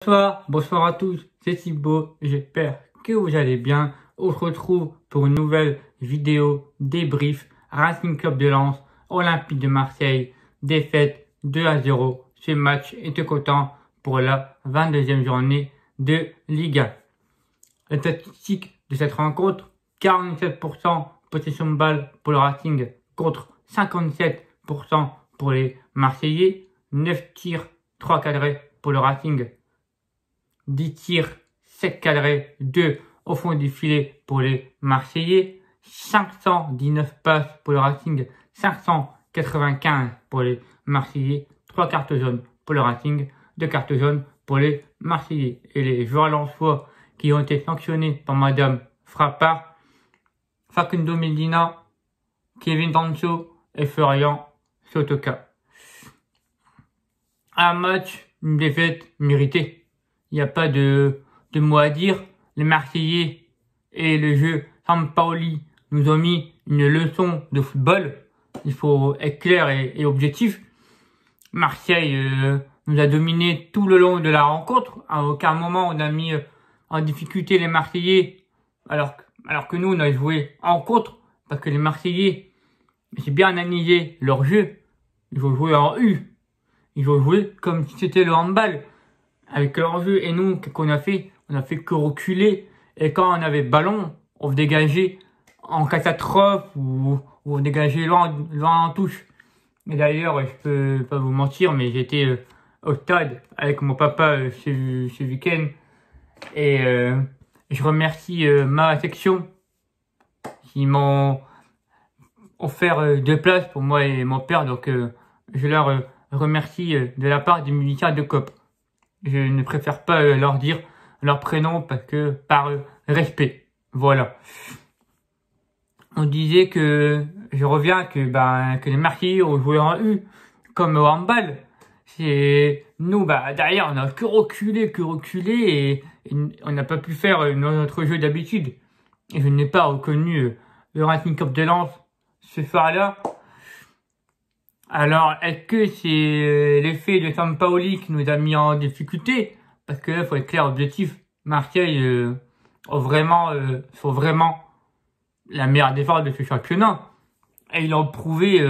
Bonsoir à tous, c'est Thibaut, j'espère que vous allez bien. On se retrouve pour une nouvelle vidéo débrief Racing Club de Lens, Olympique de Marseille, défaite 2-0. Ce match était content pour la 22e journée de Liga. La statistique de cette rencontre, 47% possession de balle pour le Racing contre 57% pour les Marseillais, 9 tirs, 3 cadrés pour le Racing. 10 tirs, 7 cadrés, 2 au fond du filet pour les Marseillais, 519 passes pour le Racing, 595 pour les Marseillais, 3 cartes jaunes pour le Racing, 2 cartes jaunes pour les Marseillais. Et les joueurs lensois qui ont été sanctionnés par Madame Frappard, Facundo Medina, Kevin Danso et Florian Sotoka. Un match, une défaite méritée. Il n'y a pas de mots à dire. Les Marseillais et le jeu Sampaoli nous ont mis une leçon de football. Il faut être clair et objectif. Marseille nous a dominé tout le long de la rencontre. À aucun moment on a mis en difficulté les Marseillais, alors que nous on a joué en contre, parce que les Marseillais, j'ai bien analysé leur jeu. Ils ont joué en U. Ils ont joué comme si c'était le handball. Avec leur jeu, et nous, qu'est-ce qu'on a fait? On a fait que reculer, et quand on avait ballon, on dégageait en catastrophe, ou on dégageait loin en touche. Et d'ailleurs, je peux pas vous mentir, mais j'étais au stade avec mon papa ce week-end, et je remercie ma section qui m'ont offert 2 places pour moi et mon père, donc je leur remercie de la part des musiciens de COP. Je ne préfère pas leur dire leur prénom parce que par respect. Voilà. On disait que, je reviens, que les Marseillais ont joué en U, comme au handball. C'est, nous, derrière, on a que reculé, et on n'a pas pu faire notre jeu d'habitude. Et je n'ai pas reconnu le Racing Club de Lens ce soir-là. Alors, est-ce que c'est l'effet de Sampaoli qui nous a mis en difficulté? Parce que là, il faut être clair, objectif. Marseille sont vraiment la meilleure défense de ce championnat. Et ils l'ont prouvé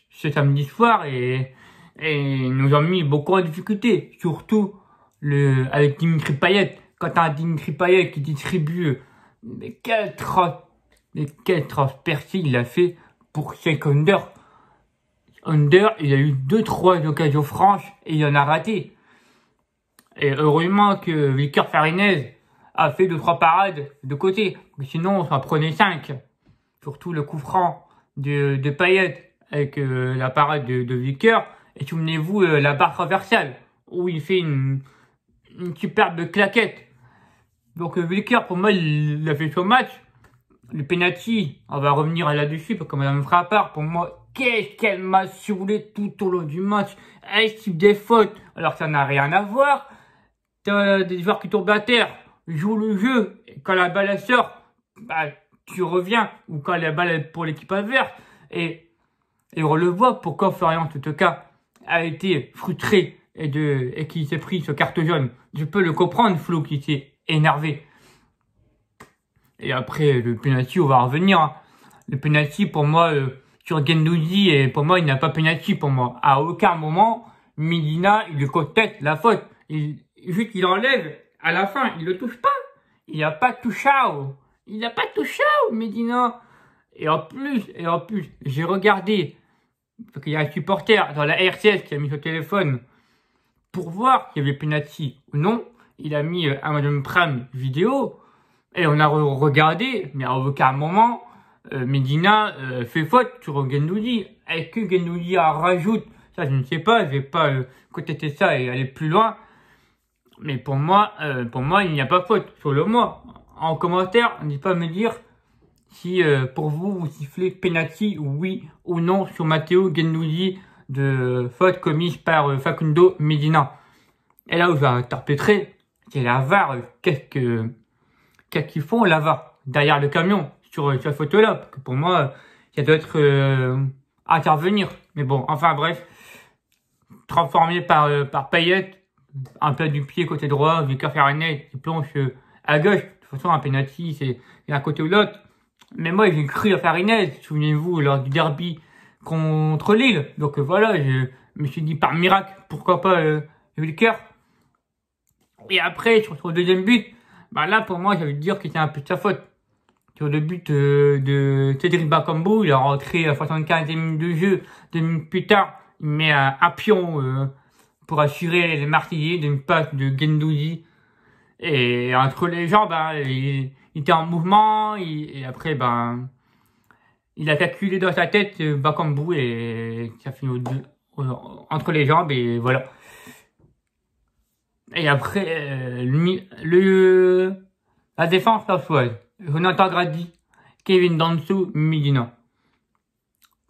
ce samedi soir et nous ont mis beaucoup en difficulté. Surtout avec Dimitri Payet. Quand t'as un Dimitri Payet qui distribue, mais quel transpercé il a fait pour Under. Il a eu 2-3 occasions franches et il en a raté. Et heureusement que Victor Farinez a fait 2-3 parades de côté. Sinon, on s'en prenait 5. Surtout le coup franc de Payet avec la parade de Victor. Et souvenez-vous, la barre transversale où il fait une superbe claquette. Donc Victor, pour moi, il a fait son match. Le penalty, on va revenir là-dessus parce que Madame Frappard, pour moi, qu'est-ce qu'elle m'a saoulé tout au long du match. Elle esquive des fautes, alors que ça n'a rien à voir. T'as des joueurs qui tombent à terre, jouent le jeu, et quand la balle sort, tu reviens, ou quand la balle est pour l'équipe adverse, et on le voit pourquoi Florian Sotoka a été frustré et qu'il s'est pris ce carte jaune. Je peux le comprendre, Flo, qui s'est énervé. Et après, le penalty, on va revenir. Hein. Le penalty, pour moi, sur Gendouzi, et pour moi, il n'a pas penalty pour moi. À aucun moment, Medina, il lui conteste la faute. Juste, il enlève. À la fin, il le touche pas. Il n'a pas touché. Il n'a pas touché, Medina. Et en plus, j'ai regardé, parce qu'il y a un supporter dans la RCS qui a mis son téléphone pour voir s'il y avait penalty ou non. Il a mis un Madame Prime vidéo. Et on a regardé, mais à aucun moment, Medina fait faute sur Gendouzi. Est-ce que Gendouzi rajoute? Ça, je ne sais pas. Je vais pas contester ça et aller plus loin. Mais pour moi, il n'y a pas faute. Sur le moi. En commentaire, n'hésitez pas à me dire si pour vous, vous sifflez penalty, oui ou non, sur Matteo Gendouzi de faute commise par Facundo Medina. Et là où je vais interpréter, c'est la VAR. Qu'est-ce qu'ils font là-bas, derrière le camion, sur cette photo-là? Parce que pour moi, ça doit être intervenir. Mais bon, enfin bref, transformé par Payet, un plat du pied côté droit, Victor Farinet qui plonge à gauche. De toute façon, un penalty, c'est un côté ou l'autre. Mais moi, j'ai cru à Farinet, souvenez-vous, lors du derby contre Lille. Donc voilà, je me suis dit par miracle, pourquoi pas Victor. Et après, sur le deuxième but, bah là, pour moi, j'avais dire que c'était un peu de sa faute. Sur le but de Cédric Bakambu, il a rentré à 75e minute de jeu. 2 minutes plus tard, il met un pion pour assurer les Marseillais d'une passe de Guendouzi. Et entre les jambes, il était en mouvement. Et après, il a calculé dans sa tête Bakambu et ça finit entre les jambes et voilà. Et après, la défense lensoise, Jonathan Grady, Kevin Danso, Medina.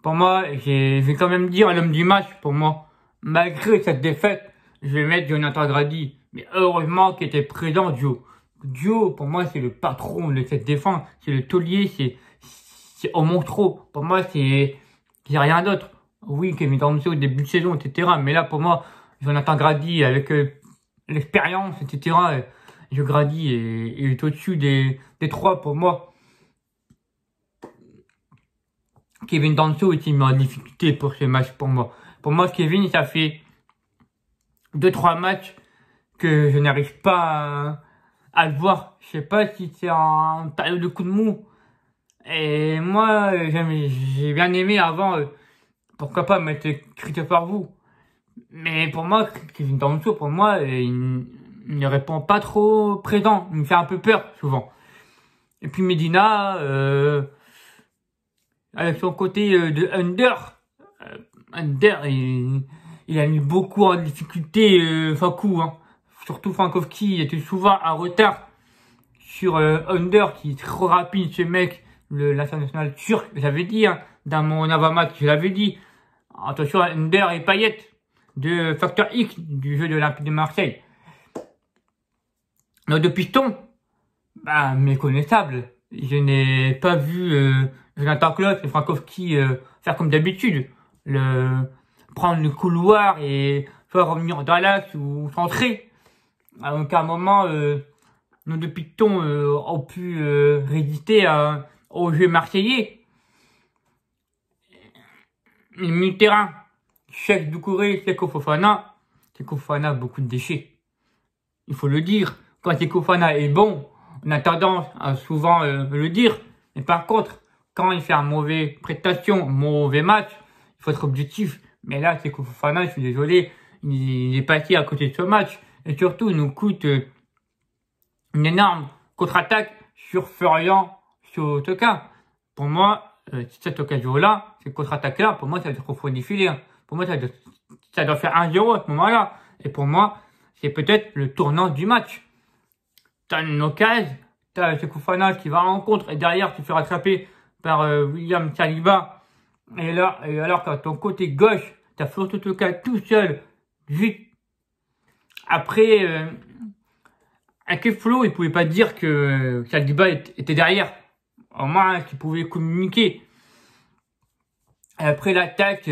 Pour moi, je vais quand même dire l'homme du match, pour moi. Malgré cette défaite, je vais mettre Jonathan Grady. Mais heureusement qu'il était présent, Dio. Dio, pour moi, c'est le patron de cette défense. C'est le taulier, c'est au monstro. Pour moi, c'est rien d'autre. Oui, Kevin Danso au début de saison, etc. Mais là, pour moi, Jonathan Grady, avec l'expérience, etc. Grady est au-dessus des trois pour moi. Kevin Danso est mis en difficulté pour ce match pour moi. Pour moi, Kevin, ça fait 2-3 matchs que je n'arrive pas à le voir. Je sais pas si c'est en période de coup de mou. Et moi, j'ai bien aimé avant, pourquoi pas mettre critique par vous. Mais pour moi, Kevin Danso, pour moi, il ne répond pas trop présent. Il me fait un peu peur, souvent. Et puis Medina, avec son côté de Under, il a mis beaucoup en difficulté Fakou. Hein. Surtout Frankowski, il était souvent en retard sur Under, qui est trop rapide, ce mec, l'international turc. J'avais dit, hein, dans mon avant-match, je l'avais dit. Attention à Under et Payet, de Facteur X du jeu de l'Olympique de Marseille. Nos deux pistons, méconnaissables. Je n'ai pas vu Jonathan Claude et Frankowski faire comme d'habitude. Prendre le couloir et faire revenir dans l'axe ou centrer. À aucun moment, nos deux pistons ont pu résister au jeu marseillais. Le milieu de terrain, Cheikh Doucouré, Seko Fofana. Seko Fofana a beaucoup de déchets. Il faut le dire. Quand Seko Fofana est bon, on a tendance à souvent le dire. Mais par contre, quand il fait un mauvais prestation, mauvais match, il faut être objectif. Mais là, Seko Fofana, je suis désolé, il est passé à côté de ce match. Et surtout, il nous coûte une énorme contre-attaque sur Florian Sotoka. Pour moi, cette occasion-là, cette contre-attaque-là, pour moi, ça doit trop défiler. Hein. Pour moi, ça doit faire 1-0 à ce moment-là. Et pour moi, c'est peut-être le tournant du match. T'as une occasion, t'as Seko Fofana qui va en rencontre et derrière, tu te fais rattraper par William Saliba. Et alors qu'à ton côté gauche, t'as Florian Sotoka tout seul, juste. Après, avec Flo, il pouvait pas dire que Saliba était derrière. Au moins, qu'il pouvait communiquer. Et après l'attaque,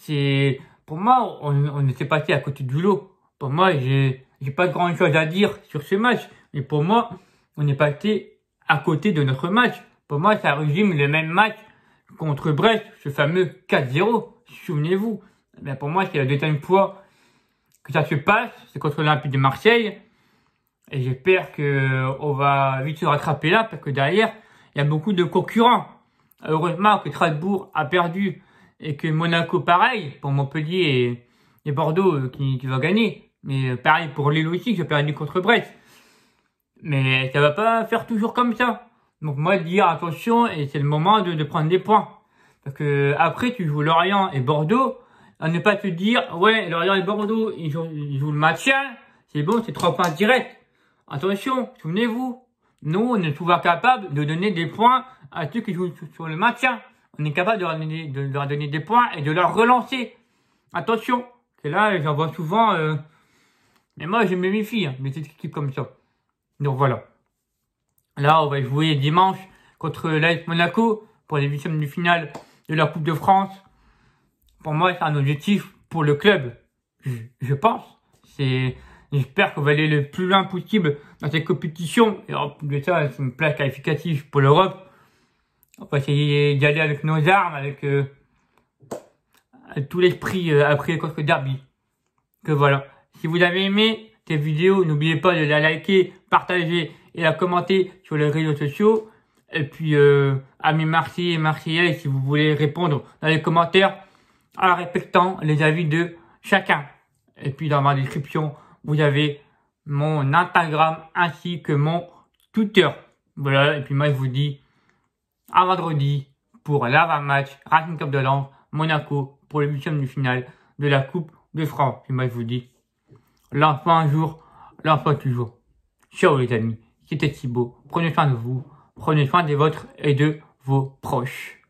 c'est... Pour moi, on était passé à côté du lot. Pour moi, j'ai pas grand chose à dire sur ce match. Mais pour moi, on est passé à côté de notre match. Pour moi, ça résume le même match contre Brest, ce fameux 4-0. Souvenez-vous. Mais pour moi, c'est la deuxième fois que ça se passe. C'est contre l'Olympique de Marseille. Et j'espère qu'on va vite se rattraper là, parce que derrière, il y a beaucoup de concurrents. Heureusement que Strasbourg a perdu et que Monaco, pareil, pour Montpellier et Bordeaux qui va gagner. Mais pareil pour Lille aussi, qui a perdu contre Brest. Mais ça va pas faire toujours comme ça. Donc moi, dire attention, et c'est le moment de prendre des points. Parce que après, tu joues Lorient et Bordeaux, à ne pas te dire, ouais, Lorient et Bordeaux, ils jouent le maintien, c'est bon, c'est 3 points directs. Attention, souvenez-vous, nous, on est souvent capable de donner des points à ceux qui jouent sur le maintien. On est capable de leur donner des points et de leur relancer. Attention, c'est là, j'en vois souvent, mais moi, je me méfie de cette équipe comme ça. Donc voilà. Là, on va jouer dimanche contre l'AS Monaco pour les 8e de finale de la Coupe de France. Pour moi, c'est un objectif pour le club. Je pense. J'espère qu'on va aller le plus loin possible dans cette compétition. Et en plus de ça, c'est une place qualificative pour l'Europe. On va essayer d'y aller avec nos armes, avec tout l'esprit après contre Derby. Que voilà. Si vous avez aimé cette vidéo, n'oubliez pas de la liker, partager et la commenter sur les réseaux sociaux. Et puis, amis Marseillais et Marseillaises, si vous voulez répondre dans les commentaires, en respectant les avis de chacun. Et puis, dans ma description, vous avez mon Instagram ainsi que mon Twitter. Voilà, et puis moi, je vous dis à vendredi pour l'avant-match Racing Club de Lens, Monaco, pour le 8e de finale de la Coupe de France. Et moi, je vous dis, l'enfant un jour, l'enfant toujours. Ciao les amis, c'était Thibaut. Prenez soin de vous, prenez soin des vôtres et de vos proches.